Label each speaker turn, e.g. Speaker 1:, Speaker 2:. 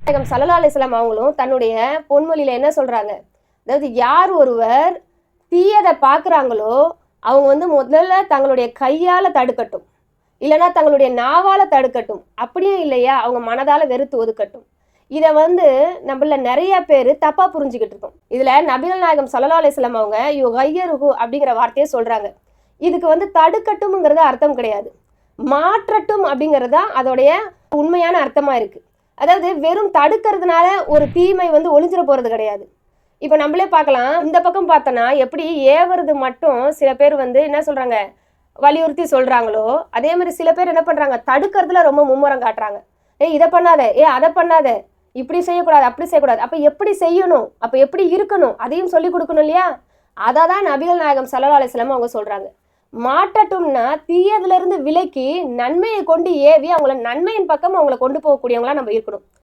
Speaker 1: நாயகம் ஸல்லல்லாஹு அலைஹி வஸல்லம் அவங்களும் தன்னுடைய பொன்மொழியில என்ன சொல்றாங்க, அதாவது யார் ஒருவர் தீயதை பார்க்குறாங்களோ அவங்க முதல்ல தங்களுடைய கையால தடுக்கட்டும், இல்லைன்னா தங்களுடைய நாவால தடுக்கட்டும், அப்படியும் இல்லையா அவங்க மனதால வெறுத்து ஒதுக்கட்டும். இதை நம்மள நிறைய பேர் தப்பா புரிஞ்சுக்கிட்டு இருக்கோம். இதுல நபிகள் நாயகம் ஸல்லல்லாஹு அலைஹி வஸல்லம் அவங்க யுகையருஹு அப்படிங்கிற வார்த்தையை சொல்றாங்க. இதுக்கு தடுக்கட்டும்ங்கிறது அர்த்தம் கிடையாது, மாற்றட்டும் அப்படிங்கிறது தான் அதோடைய உண்மையான அர்த்தமா இருக்கு. அதாவது வெறும் தடுக்கிறதுனால ஒரு தீமை ஒளிஞ்சிட போறது கிடையாது. இப்போ நம்மளே பார்க்கலாம், இந்த பக்கம் பார்த்தோன்னா எப்படி ஏவுறது மட்டும் சில பேர் என்ன சொல்றாங்க, வலியுறுத்தி சொல்றாங்களோ அதே மாதிரி சில பேர் என்ன பண்றாங்க, தடுக்கிறதுல ரொம்ப மும்முரம் காட்டுறாங்க. இதை பண்ணாத, அதை பண்ணாத, இப்படி செய்யக்கூடாது, அப்படி செய்யக்கூடாது. அப்ப எப்படி செய்யணும், அப்ப எப்படி இருக்கணும், அதையும் சொல்லி கொடுக்கணும் இல்லையா? அதை தான் நபிகள் நாயகம் ஸல்லல்லாஹு அலைஹி வஸல்லம் அவங்க சொல்றாங்க. மாற்றட்டும்னா தீயதுல இருந்து விலக்கி நன்மையை கொண்டு ஏவி அவங்கள நன்மையின் பக்கம் அவங்கள கொண்டு போகக்கூடியவங்களா நம்ம இருக்கணும்.